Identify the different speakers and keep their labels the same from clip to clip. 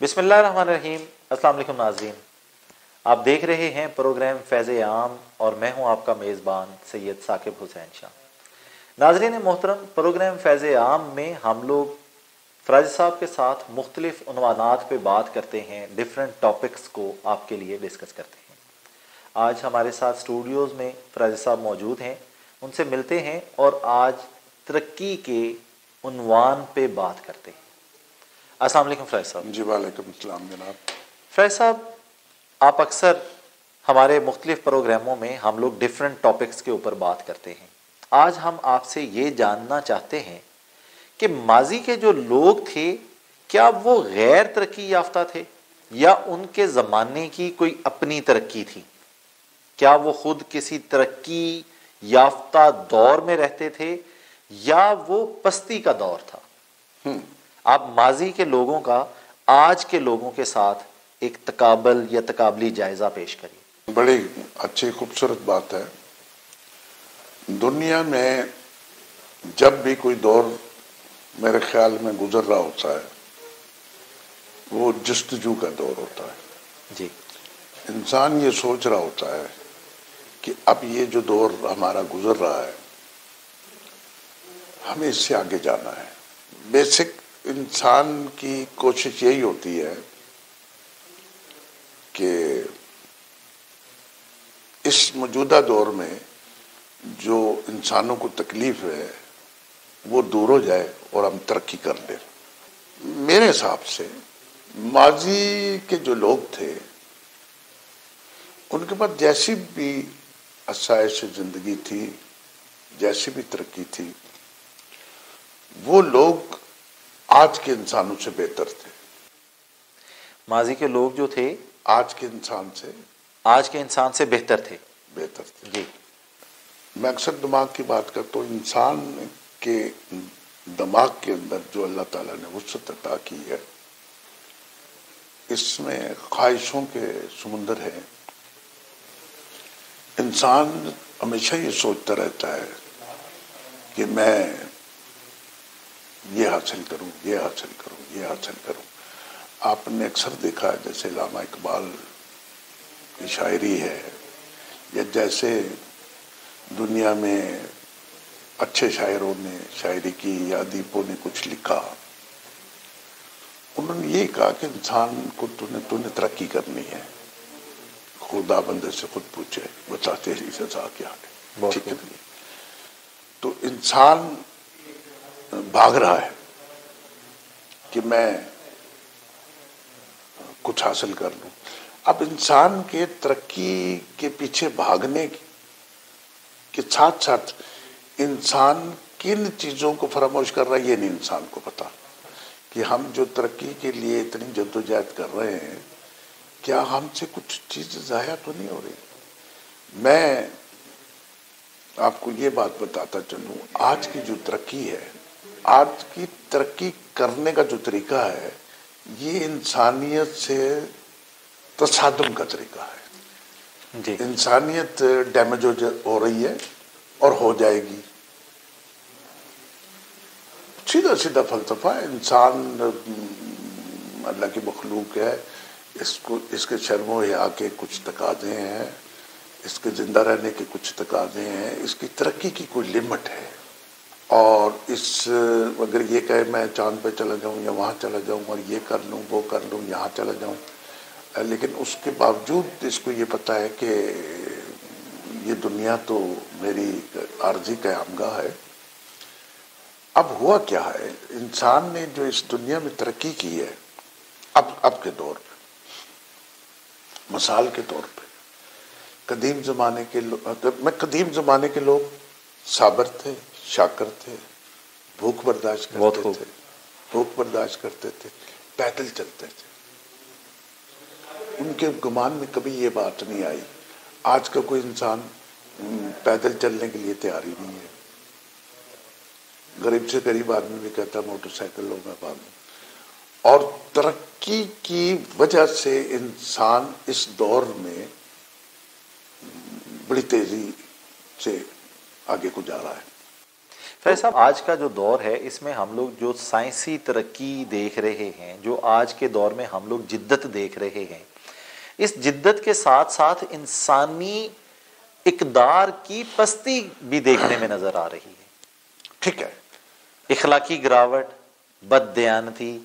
Speaker 1: بسم اللہ الرحمن الرحیم۔ السلام علیکم ناظرین، آپ دیکھ رہے ہیں پروگرام فیض عام اور میں ہوں آپ کا میزبان سید ثاقب حسین شاہ۔ ناظرین محترم، پروگرام فیض عام میں ہم لوگ فراز صاحب کے ساتھ مختلف عنوانات پہ بات کرتے ہیں، ڈیفرنٹ ٹاپکس کو آپ کے لیے ڈسکس کرتے ہیں۔ آج ہمارے ساتھ اسٹوڈیوز میں فراز صاحب موجود ہیں، ان سے ملتے ہیں اور آج ترقی کے عنوان پہ بات کرتے ہیں۔ السلام علیکم فراز صاحب۔
Speaker 2: جی وعلیکم السلام جناب۔
Speaker 1: فراز صاحب، آپ اکثر ہمارے مختلف پروگراموں میں ہم لوگ ڈیفرنٹ ٹاپکس کے اوپر بات کرتے ہیں۔ آج ہم آپ سے یہ جاننا چاہتے ہیں کہ ماضی کے جو لوگ تھے کیا وہ غیر ترقی یافتہ تھے یا ان کے زمانے کی کوئی اپنی ترقی تھی؟ کیا وہ خود کسی ترقی یافتہ دور میں رہتے تھے یا وہ پستی کا دور تھا؟ آپ ماضی کے لوگوں کا آج کے لوگوں کے ساتھ ایک تقابل یا تقابلی جائزہ پیش کریے۔
Speaker 2: بڑی اچھی خوبصورت بات ہے۔ دنیا میں جب بھی کوئی دور میرے خیال میں گزر رہا ہوتا ہے وہ جستجو کا دور ہوتا ہے۔
Speaker 1: جی،
Speaker 2: انسان یہ سوچ رہا ہوتا ہے کہ اب یہ جو دور ہمارا گزر رہا ہے ہمیں اس سے آگے جانا ہے۔ بیسک انسان کی کوشش یہی ہوتی ہے کہ اس موجودہ دور میں جو انسانوں کو تکلیف ہے وہ دور ہو جائے اور ہم ترقی کر لیں۔ میرے حساب سے ماضی کے جو لوگ تھے ان کے پاس جیسی بھی آسائش زندگی تھی، جیسی بھی ترقی تھی، وہ لوگ آج کے انسانوں سے بہتر تھے۔
Speaker 1: ماضی کے لوگ جو تھے
Speaker 2: آج کے انسان سے
Speaker 1: آج کے انسان سے بہتر تھے۔
Speaker 2: بہتر تھے۔
Speaker 1: جی،
Speaker 2: میں اکثر دماغ کی بات کرتا ہوں، انسان کے دماغ کے اندر جو اللہ تعالیٰ نے وسعت عطا کی ہے اس میں خواہشوں کے سمندر ہے۔ انسان ہمیشہ یہ سوچتا رہتا ہے کہ میں یہ حاصل کروں، یہ حاصل کروں، یہ حاصل کروں۔ آپ نے اکثر دیکھا ہے جیسے علامہ اقبال کی شاعری ہے یا جیسے دنیا میں اچھے شاعروں نے شاعری کی یا ادیبوں نے کچھ لکھا، انہوں نے یہ کہا کہ انسان کو تو نے ترقی کرنی ہے، خدا بندے سے خود پوچھے بتا تیری سزا کیا ہے۔ ٹھیک ہے، تو انسان بھاگ رہا ہے کہ میں کچھ حاصل کر لوں۔ اب انسان کے ترقی کے پیچھے بھاگنے کے ساتھ ساتھ انسان کن چیزوں کو فراموش کر رہا ہے یہ نہیں انسان کو پتا کہ ہم جو ترقی کے لیے اتنی جدوجہد کر رہے ہیں کیا ہم سے کچھ چیز ضائع تو نہیں ہو رہی۔ میں آپ کو یہ بات بتاتا چلوں، آج کی جو ترقی ہے، آج کی ترقی کرنے کا جو طریقہ ہے یہ انسانیت سے تصادم کا طریقہ ہے۔
Speaker 1: جی،
Speaker 2: انسانیت ڈیمیج ہو رہی ہے اور ہو جائے گی۔ سیدھا سیدھا فلسفہ ہے، انسان اللہ کی مخلوق ہے، اس کے شرم و حیا کے کچھ تقاضے ہیں، اس کے زندہ رہنے کے کچھ تقاضے ہیں، اس کی ترقی کی کوئی لمٹ ہے۔ اور اگر یہ کہے میں چاند پہ چلا جاؤں یا وہاں چلا جاؤں اور یہ کر لوں وہ کر لوں یہاں چلا جاؤں، لیکن اس کے باوجود اس کو یہ پتا ہے کہ یہ دنیا تو میری عارضی قیامگاہ ہے۔ اب ہوا کیا ہے، انسان نے جو اس دنیا میں ترقی کی ہے اب کے دور پہ، مثال کے طور پہ قدیم زمانے کے لوگ صابر تھے، شاکر تھے، بھوک برداشت کرتے تھے، پیدل چلتے تھے۔ ان کے گمان میں کبھی یہ بات نہیں آئی آج کا کوئی انسان پیدل چلنے کے لیے تیار ہی نہیں ہے۔ غریب سے غریب آدمی بھی کہتا ہے موٹر سائیکل لو میں بھاگوں۔ اور ترقی کی وجہ سے انسان اس دور میں بڑی تیزی سے آگے کو جا رہا ہے۔
Speaker 1: فیض صاحب، آج کا جو دور ہے اس میں ہم لوگ جو سائنسی ترقی دیکھ رہے ہیں، جو آج کے دور میں ہم لوگ جدت دیکھ رہے ہیں، اس جدت کے ساتھ ساتھ انسانی اقدار کی پستی بھی دیکھنے میں نظر آ رہی ہے۔
Speaker 2: ٹھیک ہے،
Speaker 1: اخلاقی گراوٹ، بد دیانتی،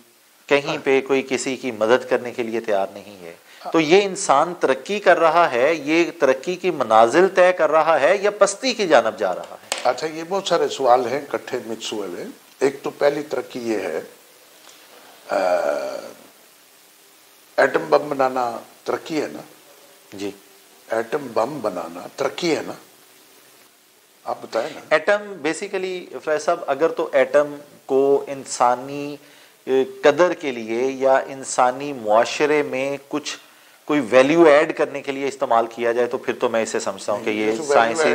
Speaker 1: کہیں پہ کوئی کسی کی مدد کرنے کے لیے تیار نہیں ہے۔ تو یہ انسان ترقی کر رہا ہے، یہ ترقی کی منازل طے کر رہا ہے یا پستی کی جانب جا رہا ہے؟
Speaker 2: اچھا، یہ بہت سارے سوال ہیں اکٹھے مکس ہوئے ہوئے۔ ایک تو پہلی ترقی یہ ہے، ایٹم بم بنانا ترقی ہے نا؟
Speaker 1: جی،
Speaker 2: ایٹم بم بنانا ترقی ہے نا؟ آپ بتائیں نا۔
Speaker 1: ایٹم بیسیکلی فیض صاحب، اگر تو ایٹم کو انسانی قدر کے لیے یا انسانی معاشرے میں کوئی ویلیو ایڈ کرنے کے لیے استعمال کیا جائے تو پھر تو میں اسے سمجھتا ہوں کہ یہ سائنسی،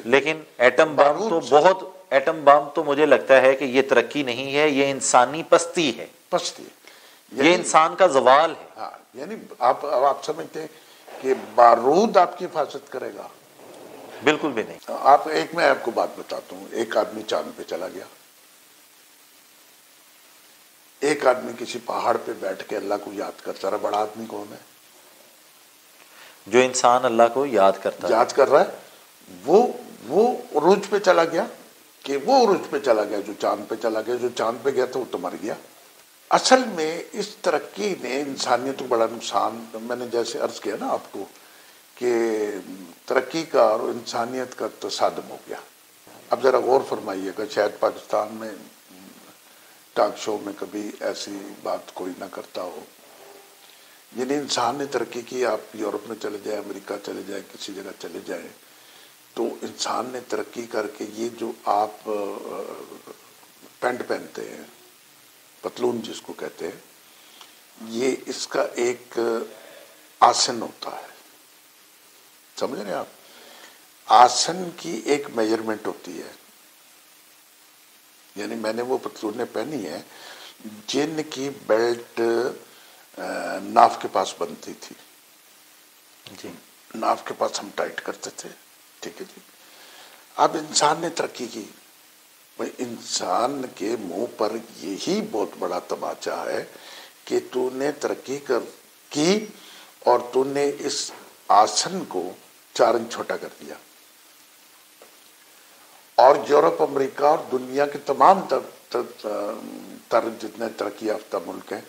Speaker 1: لیکن ایٹم بم تو مجھے لگتا ہے کہ یہ ترقی نہیں ہے، یہ انسانی پستی ہے، یہ انسان کا زوال ہے۔
Speaker 2: ہاں، یعنی آپ سمجھتے ہیں کہ بارود آپ کی حفاظت کرے گا؟
Speaker 1: بالکل بھی نہیں۔
Speaker 2: میں آپ کو بات بتاتا ہوں، ایک آدمی چاند پہ چلا گیا، ایک آدمی کسی پہاڑ پہ بیٹھ کے اللہ کو یاد کرتا رہا۔ بڑا آدمی کون ہے؟
Speaker 1: جو انسان اللہ کو یاد
Speaker 2: کر رہا ہے، وہ عروج پہ چلا گیا، کہ وہ عروج پہ چلا گیا جو چاند پہ چلا گیا؟ جو چاند پہ گیا تھا وہ تو مر گیا۔ اصل میں اس ترقی نے انسانیت کو بڑا نقصان، میں نے جیسے عرض کیا نا آپ کو کہ ترقی کا اور انسانیت کا تصادم ہو گیا۔ اب ذرا غور فرمائیے گا، شاید پاکستان میں ٹاک شو میں کبھی ایسی بات کوئی نہ کرتا ہو۔ یعنی انسان نے ترقی کی، آپ یورپ میں چلے جائیں، امریکہ چلے جائیں، کسی جگہ چلے جائیں، تو انسان نے ترقی کر کے یہ جو آپ پینٹ پہنتے ہیں، پتلون جس کو کہتے ہیں، یہ اس کا ایک آسن ہوتا ہے، سمجھ رہے ہیں آپ؟ آسن کی ایک میجرمنٹ ہوتی ہے۔ یعنی میں نے وہ پتلونیں پہنی ہیں جن کی بیلٹ ناف کے پاس بنتی تھی،
Speaker 1: جی،
Speaker 2: ناف کے پاس ہم ٹائٹ کرتے تھے، ٹھیک ہے جی۔ اب انسان نے ترقی کی، بھائی انسان کے منہ پر یہی بہت بڑا تماچا ہے کہ تو نے ترقی کی اور تو نے اس آسن کو 4 انچ چھوٹا کر دیا، اور یورپ، امریکہ اور دنیا کے تمام تر جتنے ترقی یافتہ ملک ہیں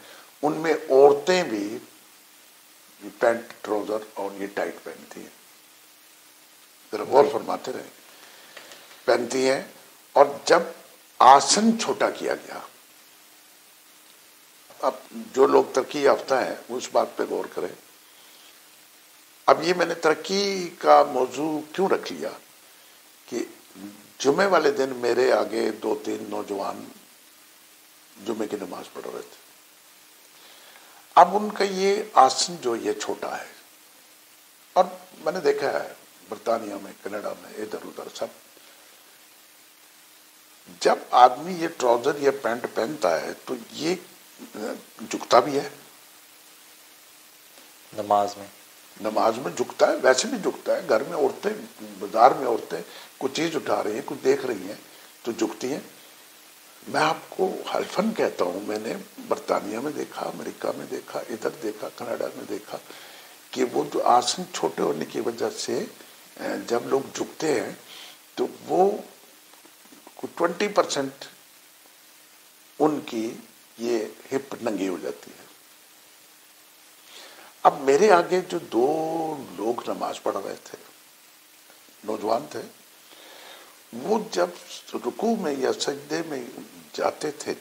Speaker 2: ان میں عورتیں بھی پینٹ ٹراؤزر اور یہ ٹائٹ پہنتی ہیں، ذرا غور فرماتے رہیں، پہنتی ہیں۔ اور جب آسن چھوٹا کیا گیا، اب جو لوگ ترقی یافتہ ہیں وہ اس بات پہ غور کریں۔ اب یہ میں نے ترقی کا موضوع کیوں رکھ لیا کہ جمعے والے دن میرے آگے 2-3 نوجوان جمعے کی نماز پڑھ رہے تھے۔ اب ان کا یہ آسن جو یہ چھوٹا ہے، اور میں نے دیکھا ہے برطانیہ میں، کینیڈا میں، ادھر ادھر سب، جب آدمی یہ ٹراؤزر یا پینٹ پہنتا ہے تو یہ جھکتا بھی ہے، نماز میں جھکتا ہے، ویسے بھی جھکتا ہے، گھر میں عورتیں، بازار میں عورتیں کوئی چیز اٹھا رہی ہیں، کچھ دیکھ رہی ہیں تو جھکتی ہیں۔ میں آپ کو حلفاً کہتا ہوں، میں نے برطانیہ میں دیکھا، امریکہ میں دیکھا، ادھر دیکھا، کینیڈا میں دیکھا کہ وہ جو آسن چھوٹے ہونے کی وجہ سے جب لوگ جھکتے ہیں تو وہ 20% ان کی یہ ہپ ننگی ہو جاتی ہے۔ اب میرے آگے جو 2 لوگ نماز پڑھ رہے تھے، نوجوان تھے، وہ جب رکوع میں یا سجدے میں جاتے تھے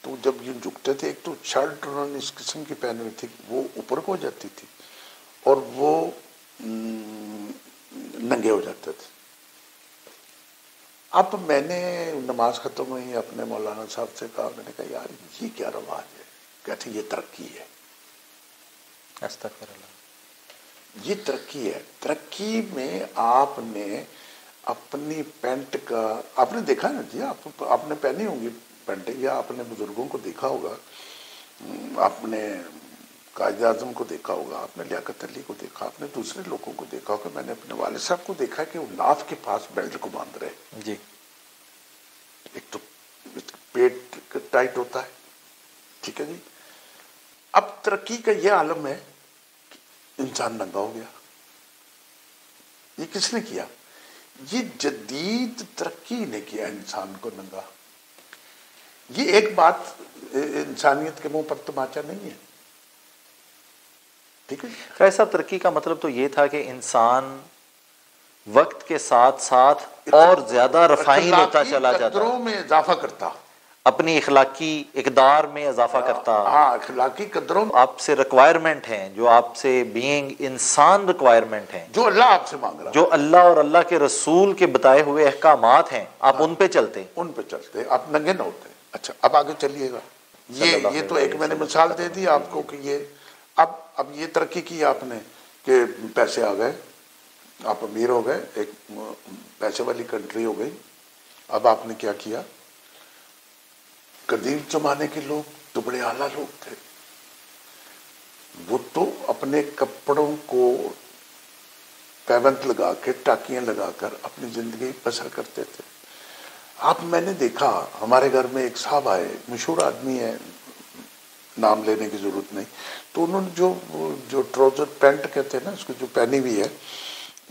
Speaker 2: تو جب یہ جھکتے تھے، ایک تو شرٹ انہوں نے اس قسم کی پہنی ہوئی تھی وہ اوپر کو ہو جاتی تھی اور وہ ننگے ہو جاتے تھے۔ اب میں نے نماز ختم ہوئی، اپنے مولانا صاحب سے کہا، میں نے کہا یار یہ کیا رواج ہے؟ کہتے یہ ترقی ہے۔
Speaker 1: استغفر اللہ۔
Speaker 2: یہ ترقی ہے۔ ترقی میں آپ نے اپنی پینٹ کا، آپ نے دیکھا نا جی، آپ نے پہنی ہوں گی پینٹیں، یا آپ نے بزرگوں کو دیکھا ہوگا، آپ نے قائد اعظم کو دیکھا ہوگا، آپ نے لیاقت علی کو دیکھا، آپ نے دوسرے لوگوں کو دیکھا ہوگا، میں نے اپنے والد صاحب کو دیکھا کہ وہ ناف کے پاس بیلٹ کو باندھ رہے،
Speaker 1: جی،
Speaker 2: پیٹ ٹائٹ ہوتا ہے، ٹھیک ہے جی۔ اب ترقی کا یہ عالم ہے کہ انسان ننگا ہو گیا۔ یہ کس نے کیا؟ یہ جدید ترقی نے کیا انسان کو ننگا۔ یہ ایک بات انسانیت کے منہ پر تماچا نہیں ہے، ٹھیک ہے۔
Speaker 1: فیض صاحب، ترقی کا مطلب تو یہ تھا کہ انسان وقت کے ساتھ ساتھ اور زیادہ رفائن ہوتا چلا
Speaker 2: اخلاقی
Speaker 1: جاتا،
Speaker 2: قدروں میں اضافہ کرتا،
Speaker 1: اپنی اخلاقی اقدار میں اضافہ کرتا۔
Speaker 2: ہاں، اخلاقی قدروں میں
Speaker 1: آپ سے ریکوائرمنٹ ہیں، جو آپ سے بینگ انسان ریکوائرمنٹ ہیں،
Speaker 2: جو اللہ آپ سے مانگ رہا،
Speaker 1: جو اللہ اور اللہ کے رسول کے بتائے ہوئے احکامات ہیں، آپ ان پہ چلتے،
Speaker 2: ان پہ چلتے، آپ ننگے نہ ہوتے۔ اچھا، اب آگے چلیے گا۔ یہ تو ایک میں نے مثال دے دی آپ کو کہ یہ اب یہ ترقی کی آپ نے کہ پیسے آ گئے، آپ امیر ہو گئے، ایک پیسے والی کنٹری ہو گئی۔ اب آپ نے کیا کیا؟ قدیم زمانے کے لوگ تو بڑے اعلیٰ لوگ تھے، وہ تو اپنے کپڑوں کو پیوند لگا کے، ٹاکیاں لگا کر اپنی زندگی بسر کرتے تھے۔ اب میں نے دیکھا ہمارے گھر میں ایک صاحب آئے، مشہور آدمی ہے، نام لینے کی ضرورت نہیں، تو انہوں نے جو ٹراؤزر پینٹ کہتے ہیں نا، اس کو جو پہنی ہوئی ہے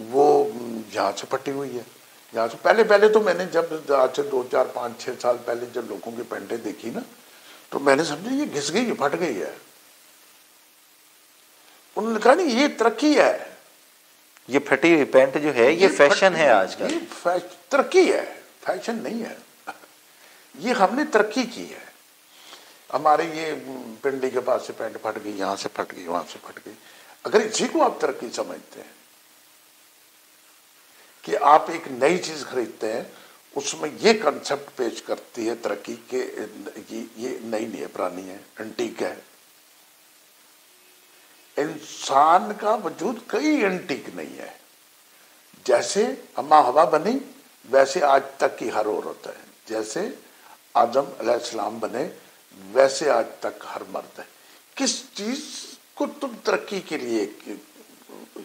Speaker 2: وہ یہاں سے پھٹی ہوئی ہے، یہاں سے۔ پہلے تو میں نے جب آج سے 2 4 5 6 سال پہلے جب لوگوں کی پینٹیں دیکھی نا، تو میں نے سمجھا یہ گھس گئی، پھٹ گئی ہے۔ انہوں نے کہا نہیں، یہ ترقی ہے،
Speaker 1: یہ پھٹی ہوئی پینٹ جو ہے یہ فیشن ہے آج کل،
Speaker 2: یہ ترقی ہے، فیشن نہیں ہے۔ یہ ہم نے ترقی کی ہے۔ ہمارے یہ پنڈی کے پاس سے پینٹ پھٹ گئی، یہاں سے پھٹ گئی، وہاں سے پھٹ گئی۔ اگر اسی کو آپ ترقی سمجھتے ہیں کہ آپ ایک نئی چیز خریدتے ہیں، اس میں یہ کنسپٹ پیش کرتی ہے ترقی کہ یہ نئی نہیں ہے، پرانی ہے، انٹیک ہے۔ انسان کا وجود کئی انٹیک نہیں ہے۔ جیسے اما ہوا بنی ویسے آج تک کی ہر عورت ہے، جیسے آدم علیہ السلام بنے ویسے آج تک ہر مرد ہے۔ کس چیز کو تم ترقی کے لیے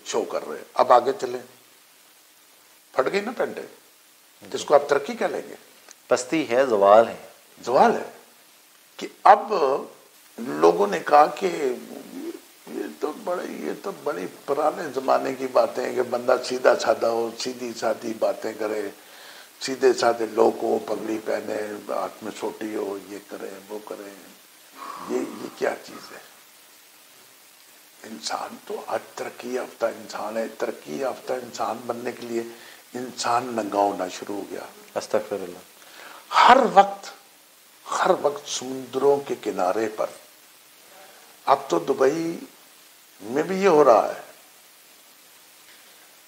Speaker 2: شو کر رہے؟ اب آگے چلیں، پھٹ گئی نا پینٹیں، جس کو آپ ترقی کیا لیں گے؟
Speaker 1: پستی ہے، زوال ہے۔
Speaker 2: زوال ہے کہ اب لوگوں نے کہا کہ یہ تو بڑی پرانے زمانے کی باتیں ہیں کہ بندہ سیدھا سادہ ہو، سیدھی سادھی باتیں کرے، سیدھے سادھے لوگ ہو، پگڑی پہنے، ہاتھ میں سوٹی ہو، یہ کرے وہ کرے۔ یہ کیا چیز ہے؟ انسان تو آج ترقی یافتہ انسان ہے۔ ترقی یافتہ انسان بننے کے لیے انسان ننگا ہونا شروع ہو گیا۔
Speaker 1: استغفر اللہ۔
Speaker 2: ہر وقت سمندروں کے کنارے پر۔ اب تو دبئی میں بھی یہ ہو رہا ہے۔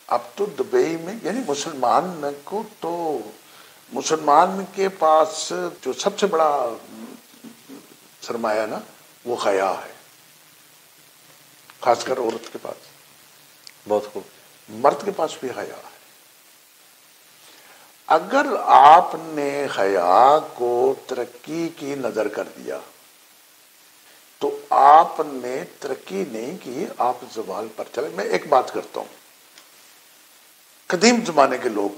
Speaker 2: اب تو دبئی میں یعنی مسلمان کے پاس جو سب سے بڑا سرمایہ نا وہ حیا ہے، خاص کر عورت کے پاس۔
Speaker 1: بہت خوب۔
Speaker 2: مرد کے پاس بھی حیا ہے۔ اگر آپ نے حیا کو ترقی کی نظر کر دیا تو آپ نے ترقی نہیں کی، آپ زوال پر چلے۔ میں ایک بات کرتا ہوں، قدیم زمانے کے لوگ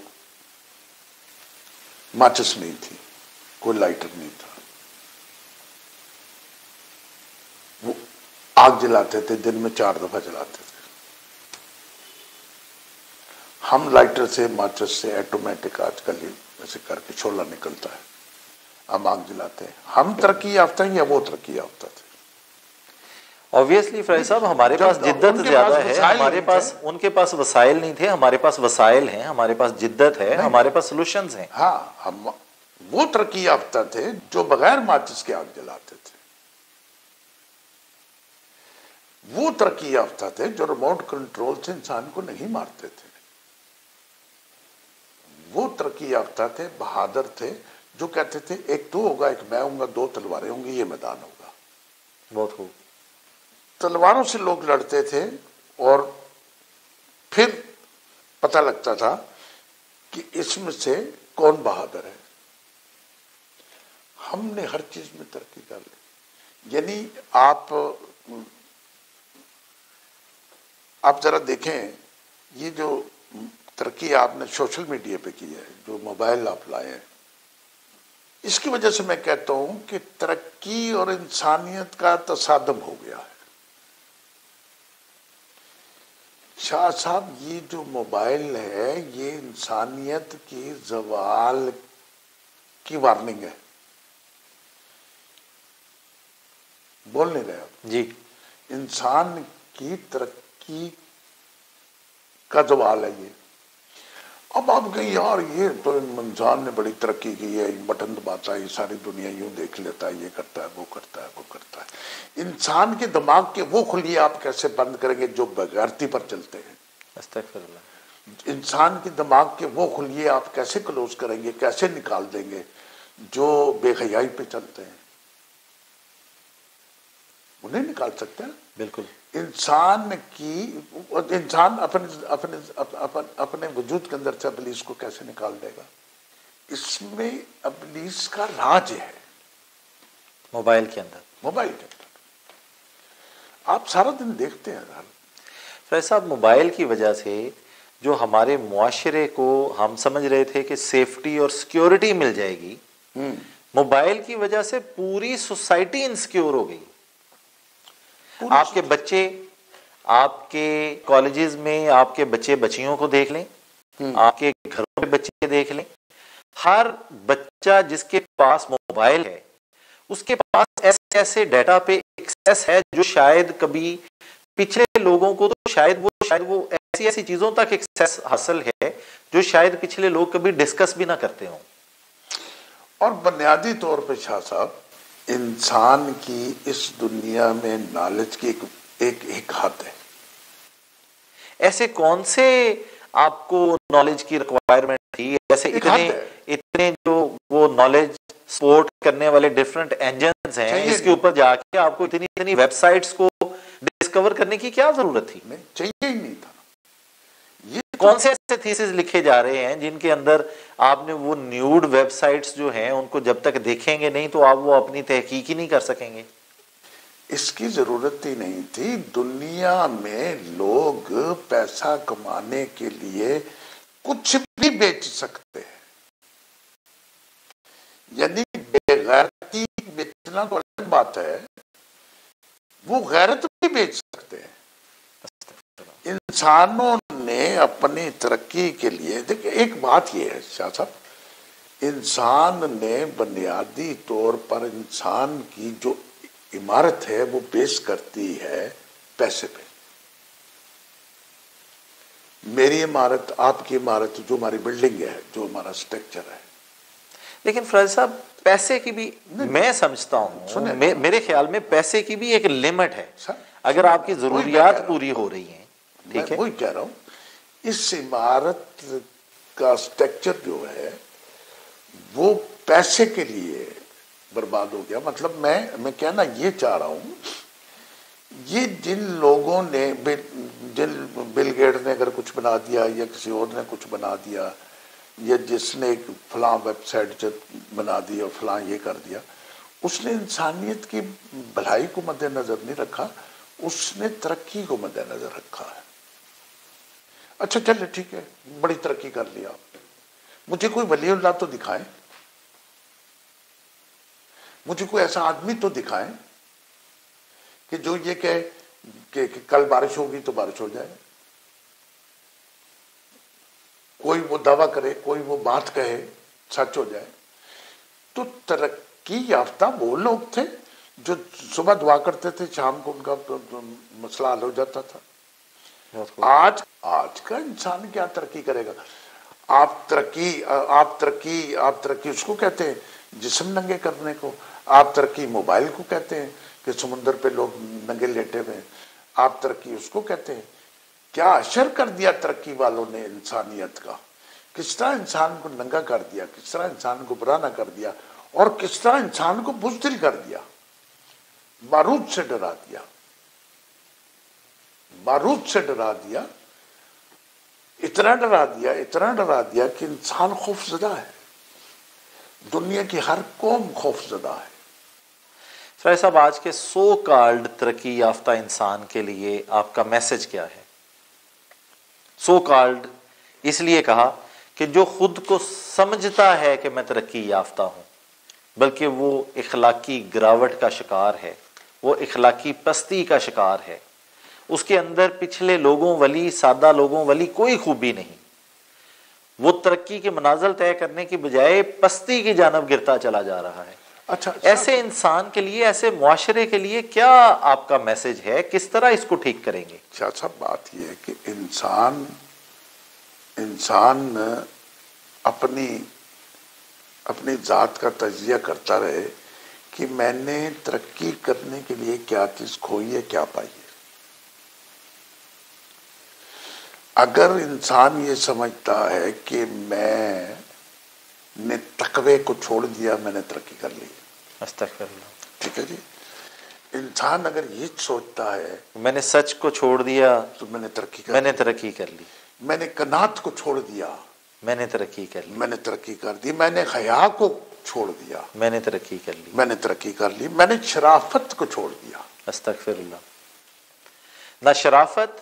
Speaker 2: ماچس نہیں تھی، کوئی لائٹر نہیں تھا، وہ آگ جلاتے تھے، دن میں 4 دفعہ جلاتے تھے۔ ہم لائٹر سے، ماچس سے، ایٹومیٹک آج کل ایسے کر کے شعلہ نکلتا ہے، ہم آگ جلاتے ہیں۔ ہم ترقی یافتہ ہیں یا وہ ترقی یافتہ تھے؟
Speaker 1: obviously فرائی صاحب، ہمارے پاس جدت زیادہ ہے، ہمارے پاس ان کے پاس وسائل نہیں تھے، ہمارے پاس وسائل ہیں، ہمارے پاس جدت ہے، ہمارے پاس سولوشنز ہیں۔
Speaker 2: ہاں، ہم وہ ترقی یافتہ تھے جو بغیر ماچس کے آگ جلاتے تھے۔ وہ ترقی یافتہ تھے جو ریموٹ کنٹرول سے انسان کو نہیں مارتے تھے۔ وہ ترقی یافتہ تھے، بہادر تھے، جو کہتے تھے ایک تو ہوگا، ایک میں ہوں گا، 2 تلواریں ہوں گی، یہ میدان ہوگا۔
Speaker 1: بہت خوب۔
Speaker 2: تلواروں سے لوگ لڑتے تھے اور پھر پتہ لگتا تھا کہ اس میں سے کون بہادر ہے۔ ہم نے ہر چیز میں ترقی کر لی۔ یعنی آپ ذرا دیکھیں، یہ جو ترقی آپ نے سوشل میڈیا پہ کی ہے، جو موبائل آپ لائے ہیں، اس کی وجہ سے میں کہتا ہوں کہ ترقی اور انسانیت کا تصادم ہو گیا ہے۔ شاہ صاحب، یہ جو موبائل ہے یہ انسانیت کی زوال کی وارننگ ہے۔ بول نہیں رہے آپ؟
Speaker 1: جی،
Speaker 2: انسان کی ترقی کا زوال ہے یہ۔ اب آپ کہیں یار یہ تو انسان نے بڑی ترقی کی ہے، بٹن دباتا ہے، ساری دنیا یوں دیکھ لیتا ہے، یہ کرتا ہے، وہ کرتا ہے، وہ کرتا ہے۔ انسان کے دماغ کے وہ خلیے آپ کیسے بند کریں گے جو بغیرتی پر چلتے ہیں؟
Speaker 1: استغفر اللہ۔
Speaker 2: انسان کے دماغ کے وہ خلیے آپ کیسے کلوز کریں گے، کیسے نکال دیں گے جو بے حیائی پہ چلتے ہیں؟ وہ نہیں نکال سکتے۔
Speaker 1: بالکل۔
Speaker 2: انسان اپنے وجود کے اندر سے ابلیس کو کیسے نکال دے گا؟ اس میں ابلیس کا راج ہے
Speaker 1: موبائل کے اندر۔
Speaker 2: موبائل کے اندر آپ سارا دن دیکھتے ہیں۔
Speaker 1: فیض صاحب، موبائل کی وجہ سے جو ہمارے معاشرے کو ہم سمجھ رہے تھے کہ سیفٹی اور سیکیورٹی مل جائے گی، موبائل کی وجہ سے پوری سوسائٹی انسیکیور ہو گئی۔ آپ کے بچے، آپ کے کالجز میں آپ کے بچے بچیوں کو دیکھ لیں، آپ کے گھروں میں بچے دیکھ لیں، ہر بچہ جس کے پاس موبائل ہے اس کے پاس ایسے ایسے ڈیٹا پہ ایکسیس ہے جو شاید کبھی پچھلے لوگوں کو تو شاید وہ ایسی ایسی چیزوں تک ایکسیس حاصل ہے جو شاید پچھلے لوگ کبھی ڈسکس بھی نہ کرتے ہوں۔
Speaker 2: اور بنیادی طور پہ شاہ صاحب، انسان کی اس دنیا میں نالج کی ایک حد ہے۔
Speaker 1: ایسے کون سے آپ کو نالج کی ریکوائرمنٹ تھی؟ ایسے اتنے جو وہ نالج سپورٹ کرنے والے ڈیفرنٹ انجنز ہیں، اس کے اوپر جا کے آپ کو اتنی ویب سائٹس کو ڈسکور کرنے کی کیا ضرورت تھی؟
Speaker 2: چاہیے ہی نہیں تھا۔
Speaker 1: کون سے ایسے تھیسز لکھے جا رہے ہیں جن کے اندر آپ نے وہ نیوڈ ویب سائٹس جو ہیں ان کو جب تک دیکھیں گے نہیں تو آپ وہ اپنی تحقیق ہی نہیں کر سکیں گے؟
Speaker 2: اس کی ضرورت ہی نہیں تھی۔ دنیا میں لوگ پیسہ کمانے کے لیے کچھ بھی بیچ سکتے ہیں، یعنی بے غیرتی بیچنا تو الگ بات ہے، وہ غیرت بھی بیچ سکتے ہیں۔ انسانوں نے اپنی ترقی کے لیے، دیکھیں ایک بات یہ ہے شاہ صاحب، انسان نے بنیادی طور پر انسان کی جو عمارت ہے وہ بیس کرتی ہے پیسے پہ۔ میری عمارت، آپ کی عمارت، جو ہماری بلڈنگ ہے، جو ہمارا سٹرکچر ہے۔
Speaker 1: لیکن فراز صاحب، پیسے کی بھی میں سمجھتا ہوں، میرے خیال میں پیسے کی بھی ایک لمٹ ہے۔ اگر آپ کی ضروریات پوری ہو رہی ہیں، ٹھیک ہے،
Speaker 2: وہی کہہ رہا ہوں، اس عمارت کا سٹرکچر جو ہے وہ پیسے کے لیے برباد ہو گیا۔ مطلب میں کہنا یہ چاہ رہا ہوں، یہ جن لوگوں نے، بل گیٹ نے اگر کچھ بنا دیا یا کسی اور نے کچھ بنا دیا، یا جس نے فلاں ویب سائٹ بنا دی اور فلاں یہ کر دیا، اس نے انسانیت کی بھلائی کو مد نظر نہیں رکھا، اس نے ترقی کو مد نظر رکھا ہے۔ اچھا چلے ٹھیک ہے، بڑی ترقی کر لیا آپ نے، مجھے کوئی ولی اللہ تو دکھائیں، مجھے کوئی ایسا آدمی تو دکھائیں کہ جو یہ کہے کہ کل بارش ہوگی تو بارش ہو جائے، کوئی وہ دعویٰ کرے، کوئی وہ بات کہے سچ ہو جائے۔ تو ترقی یافتہ وہ لوگ تھے جو صبح دعا کرتے تھے، شام کو ان کا مسئلہ حل ہو جاتا تھا۔ آج کا انسان کیا ترقی کرے گا؟ آپ ترقی اس کو کہتے ہیں جسم ننگے کرنے کو، آپ ترقی موبائل کو کہتے ہیں کہ سمندر پہ لوگ ننگے لیٹے ہوئے ہیں، آپ ترقی اس کو کہتے ہیں۔ کیا اشر کر دیا ترقی والوں نے انسانیت کا، کس طرح انسان کو ننگا کر دیا، کس طرح انسان کو برا نہ کر دیا، اور کس طرح انسان کو بزدل کر دیا، بارود سے ڈرا دیا، بارود سے ڈرا دیا، اتنا ڈرا دیا کہ انسان خوف زدہ ہے، دنیا کی ہر قوم خوف زدہ ہے۔
Speaker 1: فراز صاحب، آج کے سو کالڈ ترقی یافتہ انسان کے لیے آپ کا میسج کیا ہے؟ سو کالڈ اس لیے کہا کہ جو خود کو سمجھتا ہے کہ میں ترقی یافتہ ہوں، بلکہ وہ اخلاقی گراوٹ کا شکار ہے، وہ اخلاقی پستی کا شکار ہے۔ اس کے اندر پچھلے لوگوں والی، سادہ لوگوں والی کوئی خوبی نہیں۔ وہ ترقی کے منازل طے کرنے کی بجائے پستی کی جانب گرتا چلا جا رہا ہے۔
Speaker 2: اچھا،
Speaker 1: ایسے انسان کے لیے، ایسے معاشرے کے لیے کیا آپ کا میسج ہے؟ کس طرح اس کو ٹھیک کریں گے؟
Speaker 2: شاہ صاحب بات یہ ہے کہ انسان اپنی ذات کا تجزیہ کرتا رہے کہ میں نے ترقی کرنے کے لیے کیا چیز کھوئی ہے، کیا پائی ہے۔ اگر انسان یہ سمجھتا ہے کہ میں نے تقوی کو چھوڑ دیا، میں نے ترقی کر لی،
Speaker 1: استغفر اللہ۔
Speaker 2: ٹھیک ہے جی، انسان اگر یہ سوچتا ہے
Speaker 1: میں نے سچ کو چھوڑ دیا
Speaker 2: تو میں نے ترقی کر
Speaker 1: میں نے
Speaker 2: لی،
Speaker 1: ترقی کر لی،
Speaker 2: میں نے قناعت کو چھوڑ دیا،
Speaker 1: میں نے ترقی کر لی،
Speaker 2: میں نے ترقی کر دی، میں نے حیا کو چھوڑ دیا،
Speaker 1: میں نے ترقی کر لی،
Speaker 2: میں نے ترقی کر لی، میں نے شرافت کو چھوڑ دیا،
Speaker 1: استغفر اللہ۔ نہ شرافت،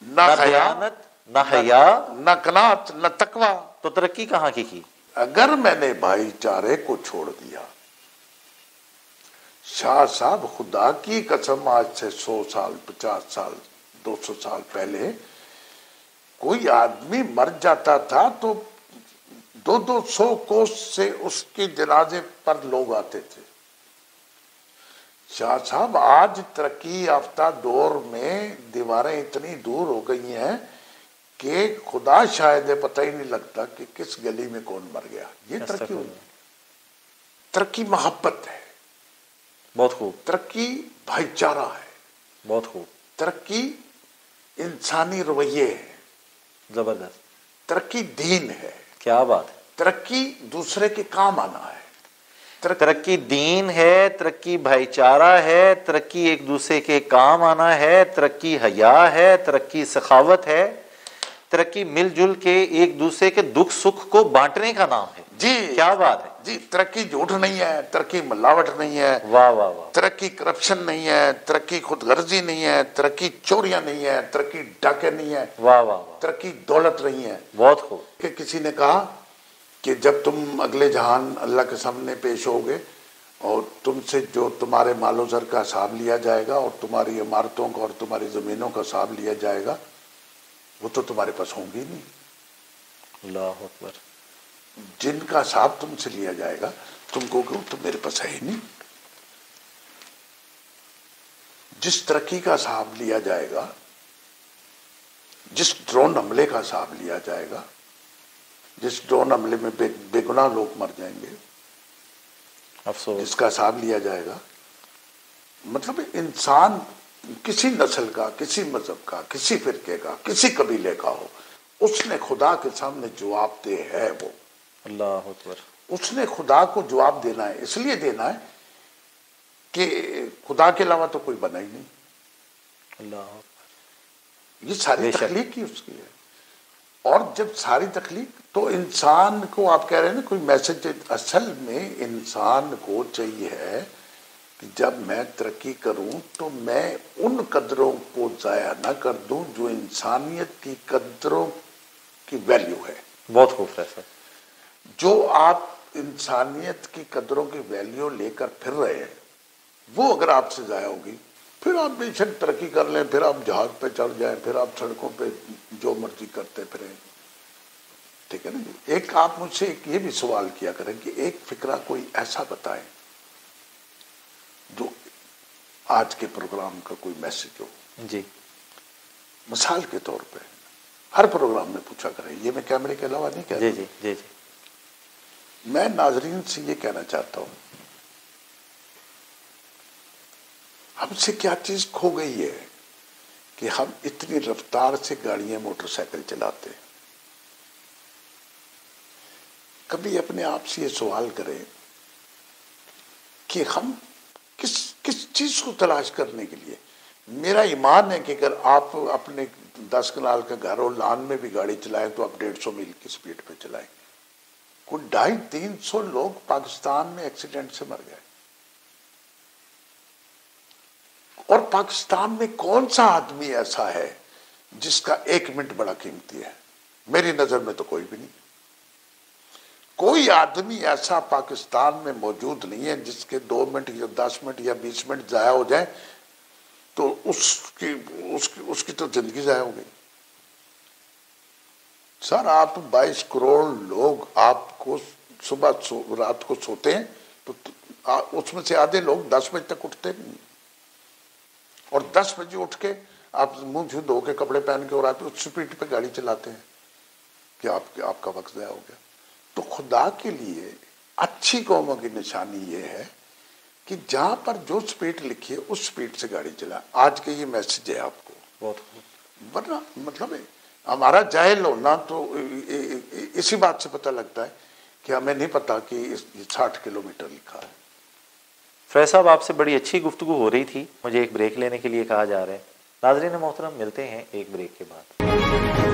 Speaker 2: نہ حیا،
Speaker 1: دیانت، نہ حیا،
Speaker 2: نہ قناعت، نہ تقوی۔
Speaker 1: تو ترقی کہاں کی؟
Speaker 2: اگر میں نے بھائی چارے کو چھوڑ دیا، شاہ صاحب خدا کی قسم، آج سے 100 سال، 50 سال، 200 سال پہلے کوئی آدمی مر جاتا تھا تو 200 کوس سے اس کے جنازے پر لوگ آتے تھے۔ شاہ صاحب آج ترقی یافتہ دور میں دیواریں اتنی دور ہو گئی ہیں کہ خدا شاید پتہ ہی نہیں لگتا کہ کس گلی میں کون مر گیا۔ یہ ترقی ہوئی، ترقی محبت ہے،
Speaker 1: بہت خوب،
Speaker 2: ترقی بھائی چارہ ہے،
Speaker 1: بہت خوب،
Speaker 2: ترقی انسانی رویے ہے،
Speaker 1: زبردست،
Speaker 2: ترقی دین ہے،
Speaker 1: کیا بات ہے۔
Speaker 2: ترقی دوسرے کے کام آنا ہے،
Speaker 1: ترقی دین ہے، ترقی بھائی چارہ ہے، ترقی ایک دوسرے کے کام آنا ہے، ترقی حیا ہے، ترقی سخاوت ہے، ترقی مل جل کے ایک دوسرے کے دکھ سکھ کو بانٹنے کا نام ہے۔
Speaker 2: جی
Speaker 1: کیا بات ہے،
Speaker 2: جی، ترقی جھوٹ نہیں ہے، ترقی ملاوٹ نہیں ہے،
Speaker 1: واہ واہ واہ،
Speaker 2: ترقی کرپشن نہیں ہے، ترقی خود غرضی نہیں ہے، ترقی چوریاں نہیں ہے، ترقی ڈاکے نہیں ہے،
Speaker 1: واہ واہ واہ،
Speaker 2: ترقی دولت نہیں ہے۔
Speaker 1: بہت خوب،
Speaker 2: کہ کسی نے کہا کہ جب تم اگلے جہان اللہ کے سامنے پیش ہوگے اور تم سے جو تمہارے مال و زر کا حساب لیا جائے گا اور تمہاری عمارتوں کا اور تمہاری زمینوں کا حساب لیا جائے گا، وہ تو تمہارے پاس ہوں گی نہیں۔
Speaker 1: اللہ اکبر،
Speaker 2: جن کا حساب تم سے لیا جائے گا تم کو کہ تو میرے پاس ہے ہی نہیں۔ جس ترقی کا حساب لیا جائے گا، جس ڈرون حملے کا حساب لیا جائے گا، جس ڈرون حملے میں بے گناہ لوگ مر جائیں گے،
Speaker 1: افسوس،
Speaker 2: جس کا حساب لیا جائے گا، مطلب انسان کسی نسل کا، کسی مذہب کا، کسی فرقے کا، کسی قبیلے کا ہو، اس نے خدا کے سامنے جواب دہ ہے۔ وہ
Speaker 1: اللہ اکبر،
Speaker 2: اس نے خدا کو جواب دینا ہے، اس لیے دینا ہے کہ خدا کے علاوہ تو کوئی بنا ہی نہیں۔
Speaker 1: اللہ اکبر،
Speaker 2: یہ ساری
Speaker 1: بے شک،
Speaker 2: تخلیق ہی اس کی ہے۔ اور جب ساری تخلیق تو انسان کو آپ کہہ رہے ہیں نا کوئی میسج، اصل میں انسان کو چاہیے ہے کہ جب میں ترقی کروں تو میں ان قدروں کو ضائع نہ کر دوں جو انسانیت کی قدروں کی ویلیو ہے۔
Speaker 1: بہت خوب فیصلہ،
Speaker 2: جو آپ انسانیت کی قدروں کی ویلیو لے کر پھر رہے ہیں، وہ اگر آپ سے ضائع ہوگی، پھر آپ بے شک ترقی کر لیں، پھر آپ جہاز پہ چڑھ جائیں، پھر آپ سڑکوں پہ جو مرضی کرتے پھریں، ٹھیک ہے نا جی۔ ایک آپ مجھ سے یہ بھی سوال کیا کریں کہ ایک فکرہ کوئی ایسا بتائیں جو آج کے پروگرام کا کوئی میسج ہو۔
Speaker 1: جی،
Speaker 2: مثال کے طور پہ ہر پروگرام میں پوچھا کریں، یہ میں کیمرے کے علاوہ نہیں کہہ
Speaker 1: جی
Speaker 2: رہا۔
Speaker 1: جی جی جی،
Speaker 2: میں ناظرین سے یہ کہنا چاہتا ہوں، ہم سے کیا چیز کھو گئی ہے کہ ہم اتنی رفتار سے گاڑیاں موٹر سائیکل چلاتے ہیں۔ کبھی اپنے آپ سے یہ سوال کریں کہ ہم کس چیز کو تلاش کرنے کے لیے۔ میرا ایمان ہے کہ اگر آپ اپنے 10 کنال کا گھر اور لان میں بھی گاڑی چلائیں تو آپ 150 میل کی سپیڈ پہ چلائیں گے۔ کوئی 250-300 لوگ پاکستان میں ایکسیڈنٹ سے مر گئے، اور پاکستان میں کون سا آدمی ایسا ہے جس کا 1 منٹ بڑا قیمتی ہے؟ میری نظر میں تو کوئی بھی نہیں۔ کوئی آدمی ایسا پاکستان میں موجود نہیں ہے جس کے 2 منٹ یا 10 منٹ یا 20 منٹ ضائع ہو جائیں تو اس کی تو زندگی ضائع ہو گئی. سر آپ 22 کروڑ لوگ آپ کو صبح رات کو سوتے ہیں تو اس میں سے آدھے لوگ 10 بجے تک اٹھتے نہیں، اور 10 بجے اٹھ کے آپ منہ چھو دھو کے کپڑے پہن کے اور آپ اسپیڈ پہ گاڑی چلاتے ہیں کہ آپ کا وقت ضائع ہو گیا. تو خدا کے لیے اچھی قوموں کی نشانی یہ ہے کہ جہاں پر جو سپیڈ لکھی ہے اس سپیڈ سے گاڑی چلائیں. آج کے یہ میسج ہے آپ کو. ورنہ مطلب ہمارا جاہل ہونا تو اسی بات سے پتہ لگتا ہے کہ ہمیں نہیں پتا کہ 60 کلومیٹر لکھا ہے.
Speaker 1: فیض صاحب آپ سے بڑی اچھی گفتگو ہو رہی تھی، مجھے ایک بریک لینے کے لیے کہا جا رہا ہے. ناظرین محترم، ملتے ہیں ایک بریک کے بعد.